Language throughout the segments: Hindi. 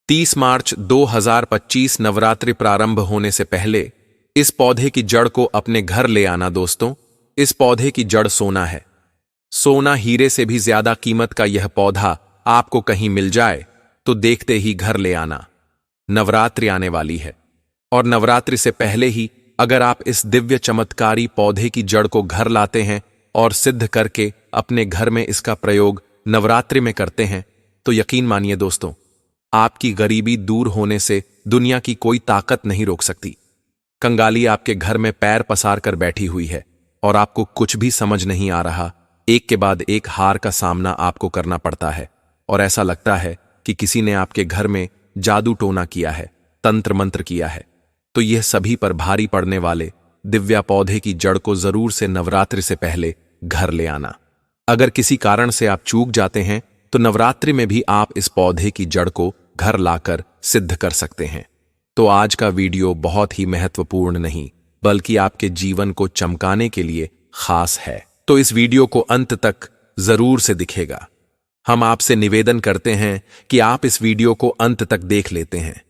30 मार्च 2025 नवरात्रि प्रारंभ होने से पहले इस पौधे की जड़ को अपने घर ले आना दोस्तों। इस पौधे की जड़ सोना है। सोना हीरे से भी ज्यादा कीमत का यह पौधा आपको कहीं मिल जाए तो देखते ही घर ले आना। नवरात्रि आने वाली है और नवरात्रि से पहले ही अगर आप इस दिव्य चमत्कारी पौधे की जड़ को घर लाते हैं और सिद्ध करके अपने घर में इसका प्रयोग नवरात्रि में करते हैं तो यकीन मानिए दोस्तों, आपकी गरीबी दूर होने से दुनिया की कोई ताकत नहीं रोक सकती। कंगाली आपके घर में पैर पसार कर बैठी हुई है और आपको कुछ भी समझ नहीं आ रहा। एक के बाद एक हार का सामना आपको करना पड़ता है और ऐसा लगता है कि किसी ने आपके घर में जादू टोना किया है, तंत्र मंत्र किया है। तो यह सभी पर भारी पड़ने वाले दिव्या पौधे की जड़ को जरूर से नवरात्रि से पहले घर ले आना। अगर किसी कारण से आप चूक जाते हैं तो नवरात्रि में भी आप इस पौधे की जड़ को घर लाकर सिद्ध कर सकते हैं। तो आज का वीडियो बहुत ही महत्वपूर्ण नहीं बल्कि आपके जीवन को चमकाने के लिए खास है। तो इस वीडियो को अंत तक जरूर से दिखेगा। हम आपसे निवेदन करते हैं कि आप इस वीडियो को अंत तक देख लेते हैं।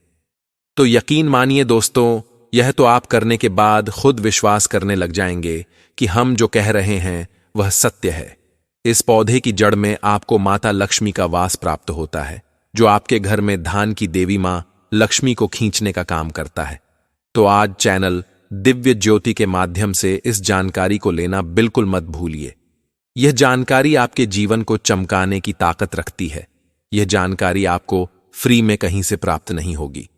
तो यकीन मानिए दोस्तों, यह तो आप करने के बाद खुद विश्वास करने लग जाएंगे कि हम जो कह रहे हैं वह सत्य है। इस पौधे की जड़ में आपको माता लक्ष्मी का वास प्राप्त होता है, जो आपके घर में धान की देवी मां लक्ष्मी को खींचने का काम करता है। तो आज चैनल दिव्य ज्योति के माध्यम से इस जानकारी को लेना बिल्कुल मत भूलिए। यह जानकारी आपके जीवन को चमकाने की ताकत रखती है। यह जानकारी आपको फ्री में कहीं से प्राप्त नहीं होगी।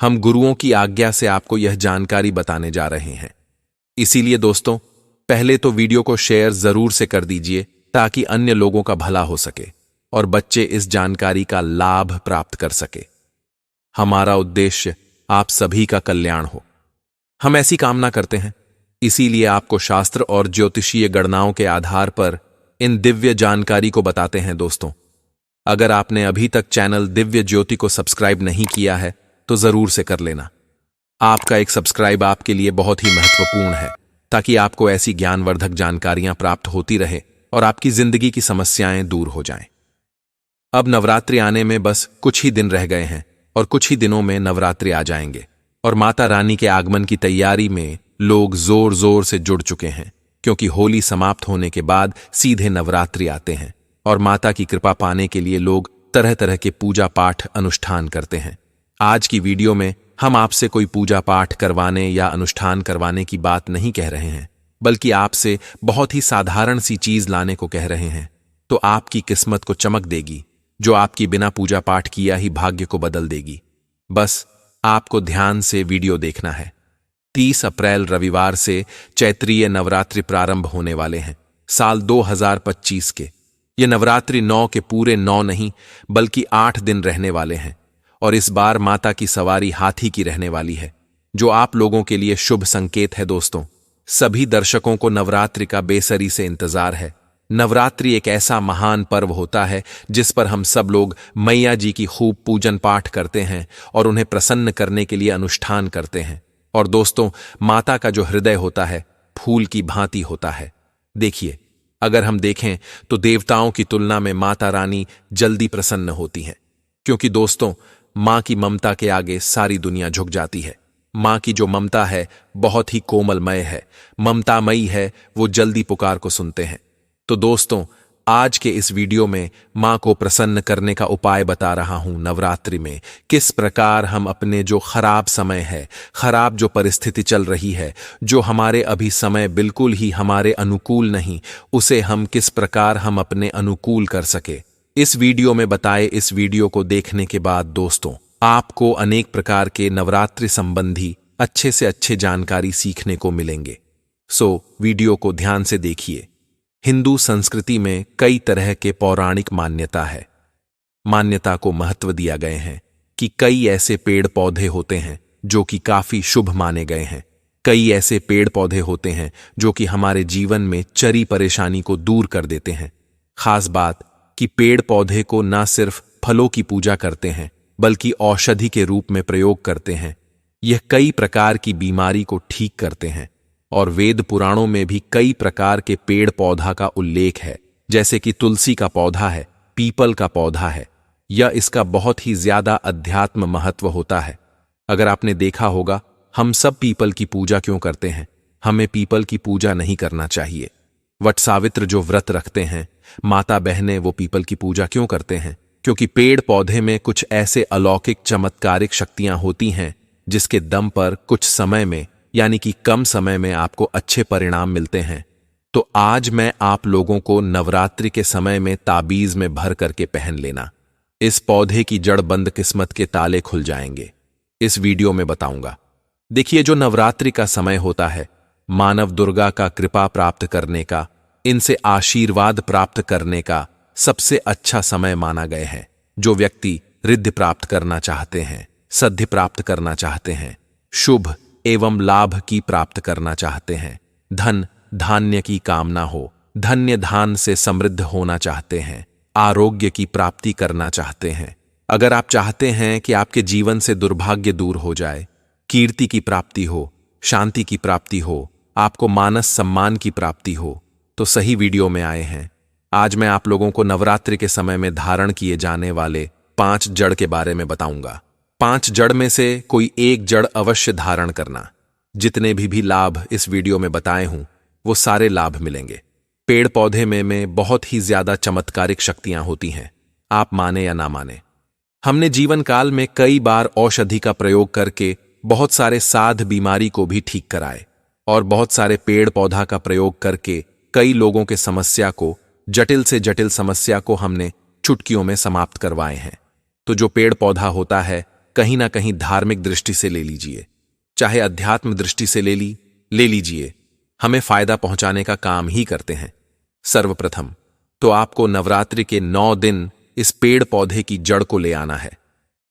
हम गुरुओं की आज्ञा से आपको यह जानकारी बताने जा रहे हैं। इसीलिए दोस्तों, पहले तो वीडियो को शेयर जरूर से कर दीजिए ताकि अन्य लोगों का भला हो सके और बच्चे इस जानकारी का लाभ प्राप्त कर सके। हमारा उद्देश्य आप सभी का कल्याण हो, हम ऐसी कामना करते हैं। इसीलिए आपको शास्त्र और ज्योतिषीय गणनाओं के आधार पर इन दिव्य जानकारी को बताते हैं दोस्तों। अगर आपने अभी तक चैनल दिव्य ज्योति को सब्सक्राइब नहीं किया है तो जरूर से कर लेना। आपका एक सब्सक्राइब आपके लिए बहुत ही महत्वपूर्ण है ताकि आपको ऐसी ज्ञानवर्धक जानकारियां प्राप्त होती रहे और आपकी जिंदगी की समस्याएं दूर हो जाएं। अब नवरात्रि आने में बस कुछ ही दिन रह गए हैं और कुछ ही दिनों में नवरात्रि आ जाएंगे और माता रानी के आगमन की तैयारी में लोग जोर जोर से जुड़ चुके हैं, क्योंकि होली समाप्त होने के बाद सीधे नवरात्रि आते हैं और माता की कृपा पाने के लिए लोग तरह तरह के पूजा पाठ अनुष्ठान करते हैं। आज की वीडियो में हम आपसे कोई पूजा पाठ करवाने या अनुष्ठान करवाने की बात नहीं कह रहे हैं, बल्कि आपसे बहुत ही साधारण सी चीज लाने को कह रहे हैं। तो आपकी किस्मत को चमक देगी, जो आपकी बिना पूजा पाठ किया ही भाग्य को बदल देगी। बस आपको ध्यान से वीडियो देखना है। 30 अप्रैल रविवार से चैत्रीय नवरात्रि प्रारंभ होने वाले हैं साल 2025 के। ये नवरात्रि 9 के पूरे 9 नहीं बल्कि 8 दिन रहने वाले हैं और इस बार माता की सवारी हाथी की रहने वाली है, जो आप लोगों के लिए शुभ संकेत है दोस्तों। सभी दर्शकों को नवरात्रि का बेसरी से इंतजार है। नवरात्रि एक ऐसा महान पर्व होता है जिस पर हम सब लोग मैया जी की खूब पूजन पाठ करते हैं और उन्हें प्रसन्न करने के लिए अनुष्ठान करते हैं। और दोस्तों, माता का जो हृदय होता है फूल की भांति होता है। देखिए, अगर हम देखें तो देवताओं की तुलना में माता रानी जल्दी प्रसन्न होती हैं, क्योंकि दोस्तों, मां की ममता के आगे सारी दुनिया झुक जाती है। मां की जो ममता है बहुत ही कोमलमय है, ममतामयी है, वो जल्दी पुकार को सुनते हैं। तो दोस्तों, आज के इस वीडियो में मां को प्रसन्न करने का उपाय बता रहा हूं। नवरात्रि में किस प्रकार हम अपने जो खराब समय है, खराब जो परिस्थिति चल रही है, जो हमारे अभी समय बिल्कुल ही हमारे अनुकूल नहीं, उसे हम किस प्रकार हम अपने अनुकूल कर सके, इस वीडियो में बताए। इस वीडियो को देखने के बाद दोस्तों, आपको अनेक प्रकार के नवरात्रि संबंधी अच्छे से अच्छे जानकारी सीखने को मिलेंगे। सो वीडियो को ध्यान से देखिए। हिंदू संस्कृति में कई तरह के पौराणिक मान्यता है। मान्यता को महत्व दिया गए हैं कि कई ऐसे पेड़ पौधे होते हैं जो कि काफी शुभ माने गए हैं। कई ऐसे पेड़ पौधे होते हैं जो कि हमारे जीवन में चरी परेशानी को दूर कर देते हैं। खास बात कि पेड़ पौधे को न सिर्फ फलों की पूजा करते हैं बल्कि औषधि के रूप में प्रयोग करते हैं। यह कई प्रकार की बीमारी को ठीक करते हैं और वेद पुराणों में भी कई प्रकार के पेड़ पौधा का उल्लेख है, जैसे कि तुलसी का पौधा है, पीपल का पौधा है। या इसका बहुत ही ज्यादा अध्यात्म महत्व होता है। अगर आपने देखा होगा, हम सब पीपल की पूजा क्यों करते हैं? हमें पीपल की पूजा नहीं करना चाहिए। वट सावित्र जो व्रत रखते हैं, माता बहनें, वो पीपल की पूजा क्यों करते हैं? क्योंकि पेड़ पौधे में कुछ ऐसे अलौकिक चमत्कारिक शक्तियां होती हैं जिसके दम पर कुछ समय में, यानी कि कम समय में, आपको अच्छे परिणाम मिलते हैं। तो आज मैं आप लोगों को नवरात्रि के समय में ताबीज में भर करके पहन लेना। इस पौधे की जड़ बंद किस्मत के ताले खुल जाएंगे, इस वीडियो में बताऊंगा। देखिए, जो नवरात्रि का समय होता है, मानव दुर्गा का कृपा प्राप्त करने का, इनसे आशीर्वाद प्राप्त करने का सबसे अच्छा समय माना गया है। जो व्यक्ति रिद्धि प्राप्त करना चाहते हैं, सद्धि प्राप्त करना चाहते हैं, शुभ एवं लाभ की प्राप्त करना चाहते हैं, धन धान्य की कामना हो, धन्य धान से समृद्ध होना चाहते हैं, आरोग्य की प्राप्ति करना चाहते हैं, अगर आप चाहते हैं कि आपके जीवन से दुर्भाग्य दूर हो जाए, कीर्ति की प्राप्ति हो, शांति की प्राप्ति हो, आपको मानस सम्मान की प्राप्ति हो, तो सही वीडियो में आए हैं। आज मैं आप लोगों को नवरात्रि के समय में धारण किए जाने वाले 5 जड़ के बारे में बताऊंगा। 5 जड़ में से कोई एक जड़ अवश्य धारण करना। जितने भी लाभ इस वीडियो में बताए हूं, वो सारे लाभ मिलेंगे। पेड़ पौधे में बहुत ही ज्यादा चमत्कारिक शक्तियां होती हैं, आप माने या ना माने। हमने जीवन काल में कई बार औषधि का प्रयोग करके बहुत सारे साध बीमारी को भी ठीक कराए, और बहुत सारे पेड़ पौधा का प्रयोग करके कई लोगों के समस्या को, जटिल से जटिल समस्या को हमने चुटकियों में समाप्त करवाए हैं। तो जो पेड़ पौधा होता है, कहीं ना कहीं धार्मिक दृष्टि से ले लीजिए, चाहे अध्यात्म दृष्टि से ले लीजिए, हमें फायदा पहुंचाने का काम ही करते हैं। सर्वप्रथम तो आपको नवरात्रि के 9 दिन इस पेड़ पौधे की जड़ को ले आना है।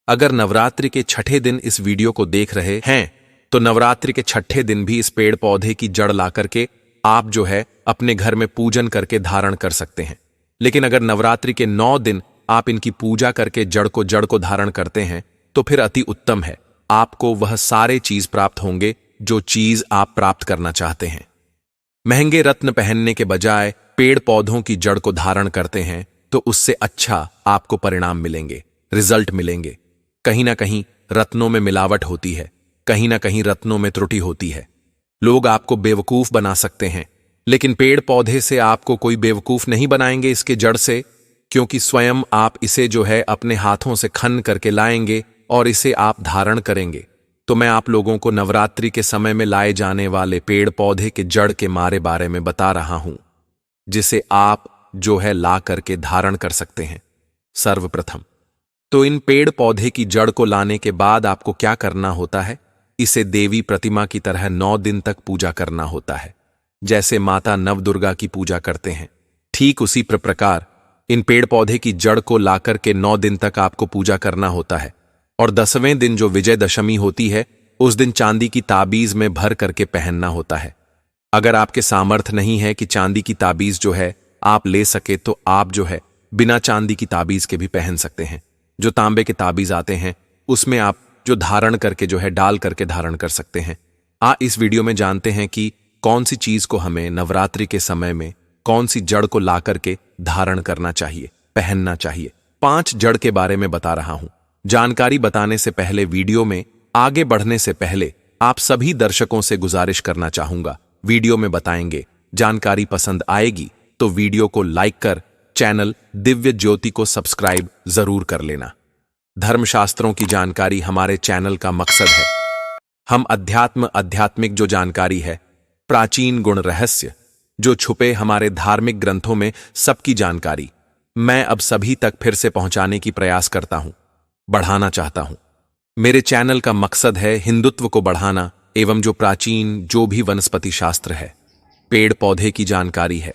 अगर नवरात्रि के छठे दिन इस वीडियो को देख रहे हैं, तो नवरात्रि के छठे दिन भी इस पेड़ पौधे की जड़ ला करके आप जो है अपने घर में पूजन करके धारण कर सकते हैं। लेकिन अगर नवरात्रि के 9 दिन आप इनकी पूजा करके जड़ को धारण करते हैं, तो फिर अति उत्तम है। आपको वह सारे चीज प्राप्त होंगे जो चीज आप प्राप्त करना चाहते हैं। महंगे रत्न पहनने के बजाय पेड़ पौधों की जड़ को धारण करते हैं, तो उससे अच्छा आपको परिणाम मिलेंगे, रिजल्ट मिलेंगे। कहीं ना कहीं रत्नों में मिलावट होती है, कहीं ना कहीं रत्नों में त्रुटि होती है। लोग आपको बेवकूफ बना सकते हैं, लेकिन पेड़ पौधे से आपको कोई बेवकूफ नहीं बनाएंगे इसके जड़ से, क्योंकि स्वयं आप इसे जो है अपने हाथों से खन करके लाएंगे और इसे आप धारण करेंगे। तो मैं आप लोगों को नवरात्रि के समय में लाए जाने वाले पेड़ पौधे के जड़ के बारे में बता रहा हूं, जिसे आप जो है ला करके धारण कर सकते हैं। सर्वप्रथम तो इन पेड़ पौधे की जड़ को लाने के बाद आपको क्या करना होता है? इसे देवी प्रतिमा की तरह 9 दिन तक पूजा करना होता है। जैसे माता नवदुर्गा की पूजा करते हैं, ठीक उसी प्रकार इन पेड़ पौधे की जड़ को लाकर के 9 दिन तक आपको पूजा करना होता है। और 10वें दिन जो विजयदशमी होती है, उस दिन चांदी की ताबीज में भर करके पहनना होता है। अगर आपके सामर्थ्य नहीं है कि चांदी की ताबीज जो है आप ले सके, तो आप जो है बिना चांदी की ताबीज के भी पहन सकते हैं। जो तांबे के ताबीज आते हैं, उसमें आप जो धारण करके जो है डाल करके धारण कर सकते हैं। इस वीडियो में जानते हैं कि कौन सी चीज को हमें नवरात्रि के समय में, कौन सी जड़ को ला करके धारण करना चाहिए, पहनना चाहिए। 5 जड़ के बारे में बता रहा हूं। जानकारी बताने से पहले, वीडियो में आगे बढ़ने से पहले, आप सभी दर्शकों से गुजारिश करना चाहूंगा, वीडियो में बताएंगे, जानकारी पसंद आएगी तो वीडियो को लाइक कर चैनल दिव्य ज्योति को सब्सक्राइब जरूर कर लेना। धर्मशास्त्रों की जानकारी हमारे चैनल का मकसद है। हम आध्यात्मिक जो जानकारी है, प्राचीन गुण रहस्य जो छुपे हमारे धार्मिक ग्रंथों में, सबकी जानकारी मैं अब सभी तक फिर से पहुंचाने की प्रयास करता हूं, बढ़ाना चाहता हूं। मेरे चैनल का मकसद है हिंदुत्व को बढ़ाना, एवं जो प्राचीन जो भी वनस्पति शास्त्र है, पेड़ पौधे की जानकारी है,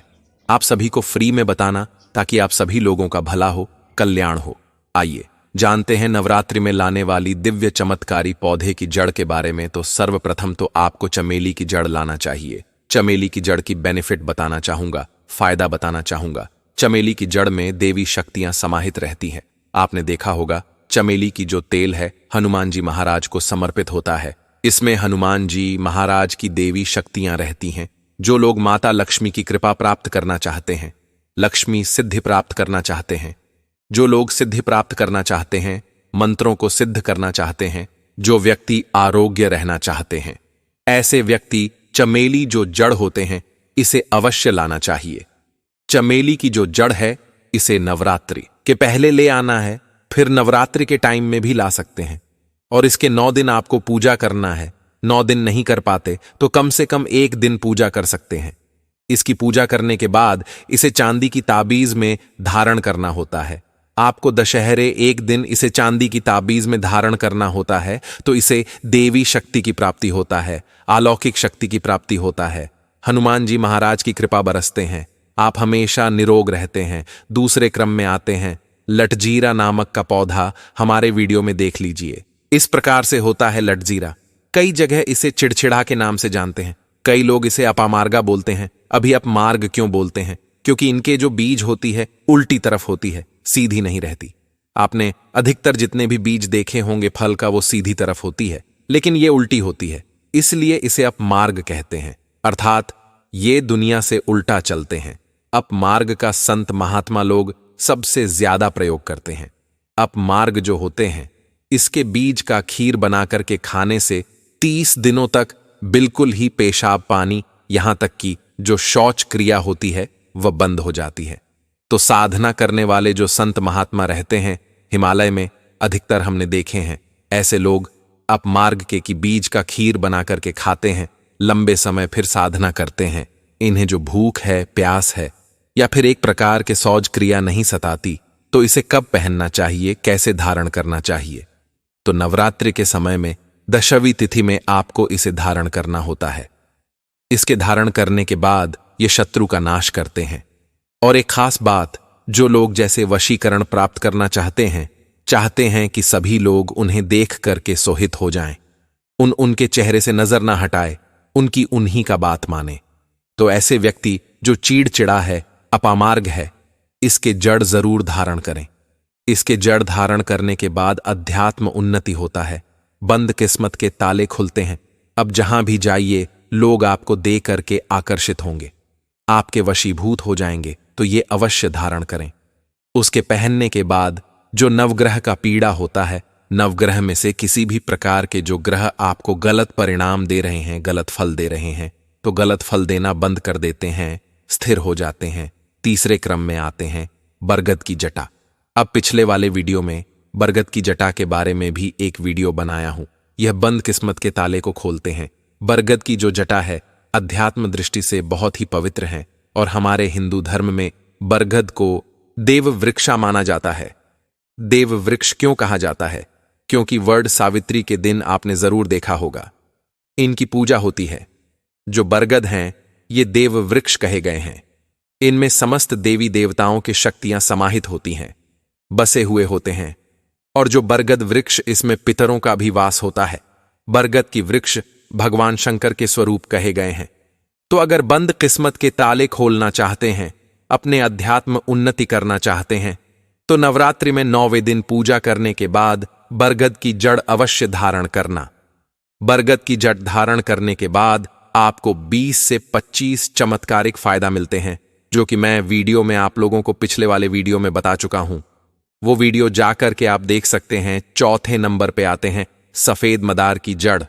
आप सभी को फ्री में बताना, ताकि आप सभी लोगों का भला हो, कल्याण हो। आइए जानते हैं नवरात्रि में लाने वाली दिव्य चमत्कारी पौधे की जड़ के बारे में। तो सर्वप्रथम तो आपको चमेली की जड़ लाना चाहिए। चमेली की जड़ की बेनिफिट बताना चाहूंगा, फायदा बताना चाहूंगा। चमेली की जड़ में देवी शक्तियां समाहित रहती हैं। आपने देखा होगा, चमेली की जो तेल है हनुमान जी महाराज को समर्पित होता है। इसमें हनुमान जी महाराज की देवी शक्तियां रहती हैं। जो लोग माता लक्ष्मी की कृपा प्राप्त करना चाहते हैं, लक्ष्मी सिद्धि प्राप्त करना चाहते हैं, जो लोग सिद्धि प्राप्त करना चाहते हैं, मंत्रों को सिद्ध करना चाहते हैं, जो व्यक्ति आरोग्य रहना चाहते हैं, ऐसे व्यक्ति चमेली जो जड़ होते हैं इसे अवश्य लाना चाहिए। चमेली की जो जड़ है इसे नवरात्रि के पहले ले आना है, फिर नवरात्रि के टाइम में भी ला सकते हैं। और इसके 9 दिन आपको पूजा करना है। 9 दिन नहीं कर पाते तो कम से कम 1 दिन पूजा कर सकते हैं। इसकी पूजा करने के बाद इसे चांदी की ताबीज में धारण करना होता है। आपको दशहरे 1 दिन इसे चांदी की ताबीज में धारण करना होता है, तो इसे देवी शक्ति की प्राप्ति होता है, अलौकिक शक्ति की प्राप्ति होता है। हनुमान जी महाराज की कृपा बरसते हैं, आप हमेशा निरोग रहते हैं। दूसरे क्रम में आते हैं लटजीरा नामक का पौधा, हमारे वीडियो में देख लीजिए। इस प्रकार से होता है लटजीरा। कई जगह इसे चिड़चिड़ा के नाम से जानते हैं, कई लोग इसे अपामार्गा बोलते हैं। अभी अपमार्ग क्यों बोलते हैं? क्योंकि इनके जो बीज होती है उल्टी तरफ होती है, सीधी नहीं रहती। आपने अधिकतर जितने भी बीज देखे होंगे फल का, वो सीधी तरफ होती है, लेकिन ये उल्टी होती है, इसलिए इसे अपमार्ग कहते हैं। अर्थात ये दुनिया से उल्टा चलते हैं। अपमार्ग का संत महात्मा लोग सबसे ज्यादा प्रयोग करते हैं। अपमार्ग जो होते हैं इसके बीज का खीर बनाकर के खाने से 30 दिनों तक बिल्कुल ही पेशाब पानी, यहां तक कि जो शौच क्रिया होती है वह बंद हो जाती है। तो साधना करने वाले जो संत महात्मा रहते हैं हिमालय में, अधिकतर हमने देखे हैं ऐसे लोग अपमार्ग के की बीज का खीर बना करके खाते हैं, लंबे समय फिर साधना करते हैं। इन्हें जो भूख है, प्यास है या फिर एक प्रकार के शौच क्रिया नहीं सताती, तो इसे कब पहनना चाहिए, कैसे धारण करना चाहिए? तो नवरात्रि के समय में दशमी तिथि में आपको इसे धारण करना होता है। इसके धारण करने के बाद ये शत्रु का नाश करते हैं। और एक खास बात, जो लोग जैसे वशीकरण प्राप्त करना चाहते हैं कि सभी लोग उन्हें देख करके सोहित हो जाएं, उनके चेहरे से नजर ना हटाए, उनकी उन्हीं का बात माने, तो ऐसे व्यक्ति जो चिड़चिड़ा है, अपामार्ग है, इसके जड़ जरूर धारण करें। इसके जड़ धारण करने के बाद अध्यात्म उन्नति होता है, बंद किस्मत के ताले खुलते हैं। अब जहां भी जाइए लोग आपको दे करके आकर्षित होंगे, आपके वशीभूत हो जाएंगे। तो ये अवश्य धारण करें। उसके पहनने के बाद जो नवग्रह का पीड़ा होता है, नवग्रह में से किसी भी प्रकार के जो ग्रह आपको गलत परिणाम दे रहे हैं, गलत फल दे रहे हैं, तो गलत फल देना बंद कर देते हैं, स्थिर हो जाते हैं। तीसरे क्रम में आते हैं बरगद की जटा। अब पिछले वाले वीडियो में बरगद की जटा के बारे में भी एक वीडियो बनाया हूं। यह बंद किस्मत के ताले को खोलते हैं। बरगद की जो जटा है अध्यात्म दृष्टि से बहुत ही पवित्र है, और हमारे हिंदू धर्म में बरगद को देव वृक्षा माना जाता है। देव वृक्ष क्यों कहा जाता है? क्योंकि वट सावित्री के दिन आपने जरूर देखा होगा इनकी पूजा होती है। जो बरगद हैं ये देव वृक्ष कहे गए हैं। इनमें समस्त देवी देवताओं की शक्तियां समाहित होती हैं, बसे हुए होते हैं। और जो बरगद वृक्ष, इसमें पितरों का भी वास होता है। बरगद की वृक्ष भगवान शंकर के स्वरूप कहे गए हैं। तो अगर बंद किस्मत के ताले खोलना चाहते हैं, अपने अध्यात्म उन्नति करना चाहते हैं, तो नवरात्रि में 9वें दिन पूजा करने के बाद बरगद की जड़ अवश्य धारण करना। बरगद की जड़ धारण करने के बाद आपको 20 से 25 चमत्कारिक फायदा मिलते हैं, जो कि मैं वीडियो में आप लोगों को पिछले वाले वीडियो में बता चुका हूं। वो वीडियो जाकर के आप देख सकते हैं। चौथे नंबर पे आते हैं सफेद मदार की जड़।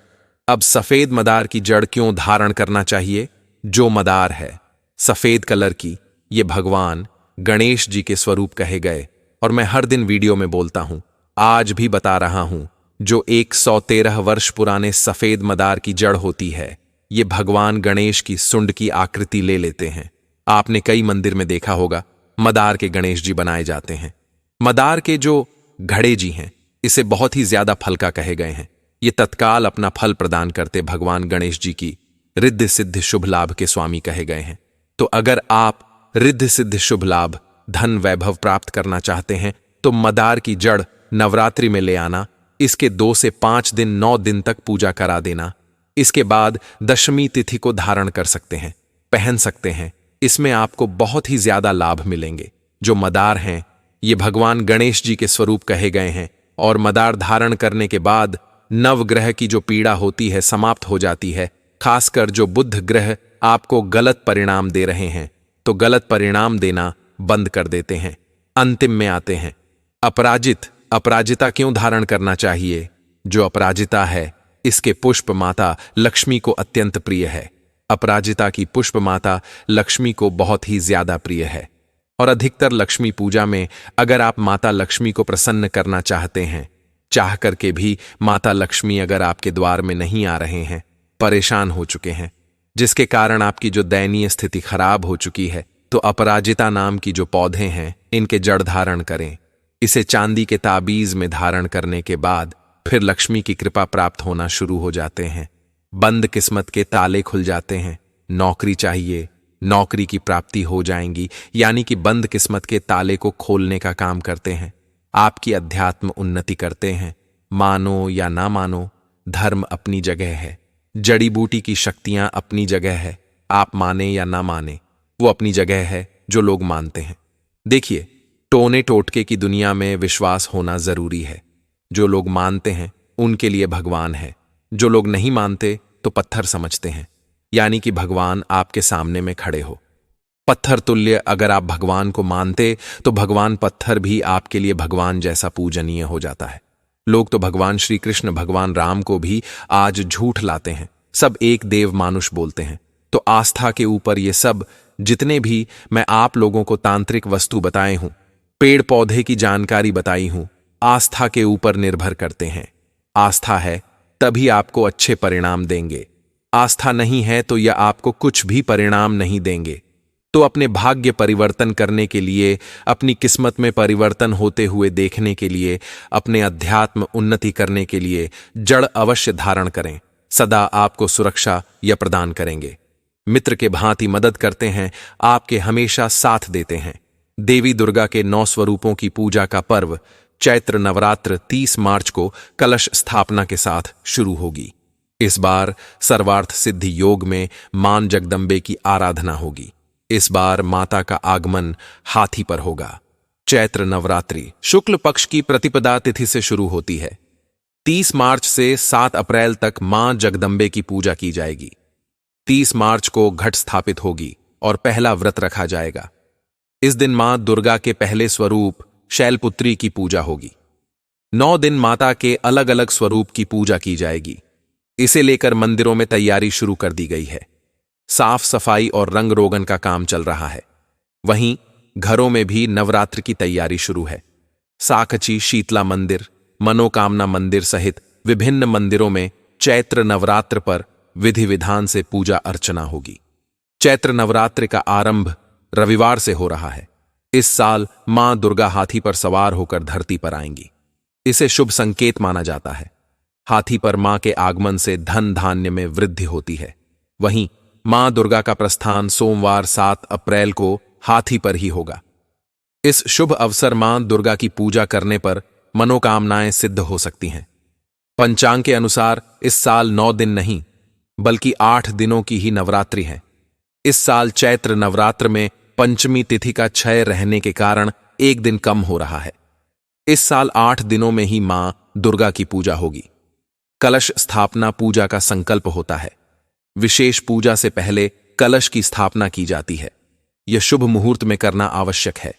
अब सफेद मदार की जड़ क्यों धारण करना चाहिए? जो मदार है सफेद कलर की, ये भगवान गणेश जी के स्वरूप कहे गए। और मैं हर दिन वीडियो में बोलता हूं, आज भी बता रहा हूं, जो 113 वर्ष पुराने सफेद मदार की जड़ होती है, ये भगवान गणेश की सुंड की आकृति ले लेते हैं। आपने कई मंदिर में देखा होगा मदार के गणेश जी बनाए जाते हैं। मदार के जो घड़े जी हैं, इसे बहुत ही ज्यादा फल का कहे गए हैं। ये तत्काल अपना फल प्रदान करते भगवान गणेश जी की रिद्धि सिद्धि शुभ लाभ के स्वामी कहे गए हैं। तो अगर आप रिद्धि सिद्धि शुभ लाभ, धन वैभव प्राप्त करना चाहते हैं, तो मदार की जड़ नवरात्रि में ले आना। इसके 2 से 5 दिन 9 दिन तक पूजा करा देना। इसके बाद दशमी तिथि को धारण कर सकते हैं, पहन सकते हैं। इसमें आपको बहुत ही ज्यादा लाभ मिलेंगे। जो मदार हैं ये भगवान गणेश जी के स्वरूप कहे गए हैं, और मदार धारण करने के बाद नवग्रह की जो पीड़ा होती है समाप्त हो जाती है। खासकर जो बुध ग्रह आपको गलत परिणाम दे रहे हैं, तो गलत परिणाम देना बंद कर देते हैं। अंतिम में आते हैं अपराजित, अपराजिता क्यों धारण करना चाहिए? जो अपराजिता है, इसके पुष्प माता लक्ष्मी को अत्यंत प्रिय है। अपराजिता की पुष्प माता लक्ष्मी को बहुत ही ज्यादा प्रिय है और अधिकतर लक्ष्मी पूजा में अगर आप माता लक्ष्मी को प्रसन्न करना चाहते हैं, चाह करके भी माता लक्ष्मी अगर आपके द्वार में नहीं आ रहे हैं, परेशान हो चुके हैं, जिसके कारण आपकी जो दयनीय स्थिति खराब हो चुकी है, तो अपराजिता नाम की जो पौधे हैं, इनके जड़ धारण करें। इसे चांदी के ताबीज में धारण करने के बाद फिर लक्ष्मी की कृपा प्राप्त होना शुरू हो जाते हैं। बंद किस्मत के ताले खुल जाते हैं। नौकरी चाहिए, नौकरी की प्राप्ति हो जाएंगी, यानी कि बंद किस्मत के ताले को खोलने का काम करते हैं। आपकी अध्यात्म उन्नति करते हैं। मानो या ना मानो, धर्म अपनी जगह है, जड़ी बूटी की शक्तियां अपनी जगह है। आप माने या ना माने, वो अपनी जगह है जो लोग मानते हैं। देखिए, टोने टोटके की दुनिया में विश्वास होना जरूरी है। जो लोग मानते हैं उनके लिए भगवान है, जो लोग नहीं मानते तो पत्थर समझते हैं, यानी कि भगवान आपके सामने में खड़े हो। पत्थर तुल्य अगर आप भगवान को मानते तो भगवान पत्थर भी आपके लिए भगवान जैसा पूजनीय हो जाता है। लोग तो भगवान श्री कृष्ण, भगवान राम को भी आज झूठ लाते हैं, सब एक देव मानुष बोलते हैं। तो आस्था के ऊपर ये सब जितने भी मैं आप लोगों को तांत्रिक वस्तु बताए हूं, पेड़ पौधे की जानकारी बताई हूं, आस्था के ऊपर निर्भर करते हैं। आस्था है तभी आपको अच्छे परिणाम देंगे, आस्था नहीं है तो यह आपको कुछ भी परिणाम नहीं देंगे। तो अपने भाग्य परिवर्तन करने के लिए, अपनी किस्मत में परिवर्तन होते हुए देखने के लिए, अपने अध्यात्म उन्नति करने के लिए जड़ अवश्य धारण करें। सदा आपको सुरक्षा या प्रदान करेंगे। मित्र के भांति मदद करते हैं, आपके हमेशा साथ देते हैं। देवी दुर्गा के 9 स्वरूपों की पूजा का पर्व चैत्र नवरात्र 30 मार्च को कलश स्थापना के साथ शुरू होगी। इस बार सर्वार्थ सिद्धि योग में मां जगदम्बे की आराधना होगी। इस बार माता का आगमन हाथी पर होगा। चैत्र नवरात्रि शुक्ल पक्ष की प्रतिपदा तिथि से शुरू होती है। 30 मार्च से 7 अप्रैल तक मां जगदम्बे की पूजा की जाएगी। 30 मार्च को घट स्थापित होगी और पहला व्रत रखा जाएगा। इस दिन मां दुर्गा के पहले स्वरूप शैलपुत्री की पूजा होगी। 9 दिन माता के अलग अलग स्वरूप की पूजा की जाएगी। इसे लेकर मंदिरों में तैयारी शुरू कर दी गई है। साफ सफाई और रंग रोगन का काम चल रहा है। वहीं घरों में भी नवरात्र की तैयारी शुरू है। साकची शीतला मंदिर, मनोकामना मंदिर सहित विभिन्न मंदिरों में चैत्र नवरात्र पर विधि विधान से पूजा अर्चना होगी। चैत्र नवरात्र का आरंभ रविवार से हो रहा है। इस साल मां दुर्गा हाथी पर सवार होकर धरती पर आएंगी। इसे शुभ संकेत माना जाता है। हाथी पर मां के आगमन से धन धान्य में वृद्धि होती है। वहीं मां दुर्गा का प्रस्थान सोमवार 7 अप्रैल को हाथी पर ही होगा। इस शुभ अवसर मां दुर्गा की पूजा करने पर मनोकामनाएं सिद्ध हो सकती हैं। पंचांग के अनुसार इस साल 9 दिन नहीं बल्कि 8 दिनों की ही नवरात्रि है। इस साल चैत्र नवरात्र में पंचमी तिथि का क्षय रहने के कारण 1 दिन कम हो रहा है। इस साल 8 दिनों में ही मां दुर्गा की पूजा होगी। कलश स्थापना पूजा का संकल्प होता है। विशेष पूजा से पहले कलश की स्थापना की जाती है। यह शुभ मुहूर्त में करना आवश्यक है।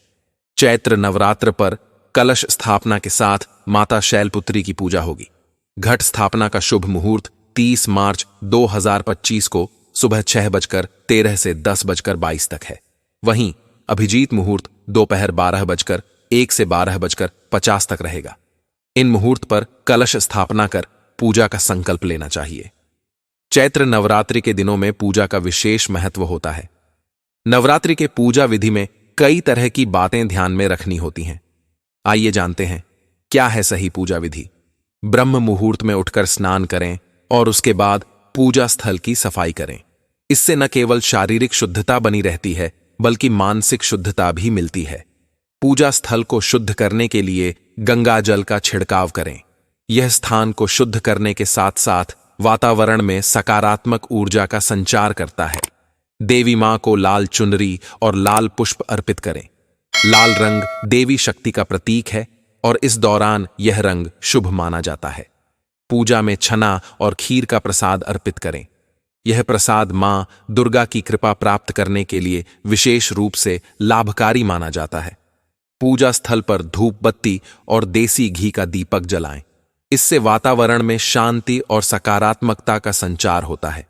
चैत्र नवरात्र पर कलश स्थापना के साथ माता शैलपुत्री की पूजा होगी। घट स्थापना का शुभ मुहूर्त 30 मार्च 2025 को सुबह 6:13 से 10:22 तक है। वहीं अभिजीत मुहूर्त दोपहर 12:01 से 12:50 तक रहेगा। इन मुहूर्त पर कलश स्थापना कर पूजा का संकल्प लेना चाहिए। चैत्र नवरात्रि के दिनों में पूजा का विशेष महत्व होता है। नवरात्रि के पूजा विधि में कई तरह की बातें ध्यान में रखनी होती हैं। आइए जानते हैं क्या है सही पूजा विधि। ब्रह्म मुहूर्त में उठकर स्नान करें और उसके बाद पूजा स्थल की सफाई करें। इससे न केवल शारीरिक शुद्धता बनी रहती है बल्कि मानसिक शुद्धता भी मिलती है। पूजा स्थल को शुद्ध करने के लिए गंगा जल का छिड़काव करें। यह स्थान को शुद्ध करने के साथ साथ वातावरण में सकारात्मक ऊर्जा का संचार करता है। देवी मां को लाल चुनरी और लाल पुष्प अर्पित करें। लाल रंग देवी शक्ति का प्रतीक है और इस दौरान यह रंग शुभ माना जाता है। पूजा में छना और खीर का प्रसाद अर्पित करें। यह प्रसाद मां दुर्गा की कृपा प्राप्त करने के लिए विशेष रूप से लाभकारी माना जाता है। पूजा स्थल पर धूप बत्ती और देसी घी का दीपक जलाएं। इससे वातावरण में शांति और सकारात्मकता का संचार होता है।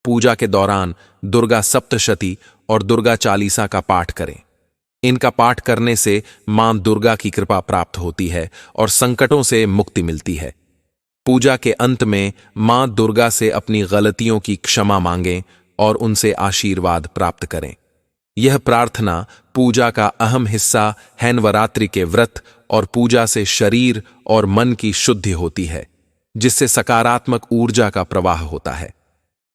पूजा के दौरान दुर्गा सप्तशती और दुर्गा चालीसा का पाठ करें। इनका पाठ करने से मां दुर्गा की कृपा प्राप्त होती है और संकटों से मुक्ति मिलती है। पूजा के अंत में मां दुर्गा से अपनी गलतियों की क्षमा मांगें और उनसे आशीर्वाद प्राप्त करें। यह प्रार्थना पूजा का अहम हिस्सा है। नवरात्रि के व्रत और पूजा से शरीर और मन की शुद्धि होती है, जिससे सकारात्मक ऊर्जा का प्रवाह होता है।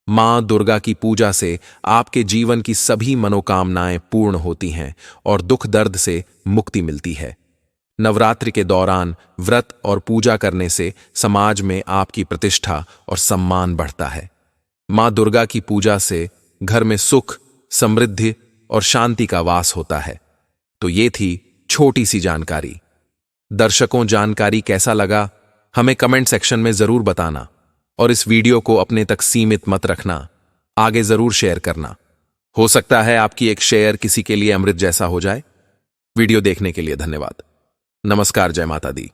मां दुर्गा की पूजा से आपके जीवन की सभी मनोकामनाएं पूर्ण होती हैं और दुख दर्द से मुक्ति मिलती है। नवरात्रि के दौरान व्रत और पूजा करने से समाज में आपकी प्रतिष्ठा और सम्मान बढ़ता है। मां दुर्गा की पूजा से घर में सुख, समृद्धि और शांति का वास होता है। तो ये थी छोटी सी जानकारी। दर्शकों, जानकारी कैसा लगा हमें कमेंट सेक्शन में जरूर बताना और इस वीडियो को अपने तक सीमित मत रखना, आगे जरूर शेयर करना। हो सकता है आपकी एक शेयर किसी के लिए अमृत जैसा हो जाए। वीडियो देखने के लिए धन्यवाद। नमस्कार। जय माता दी।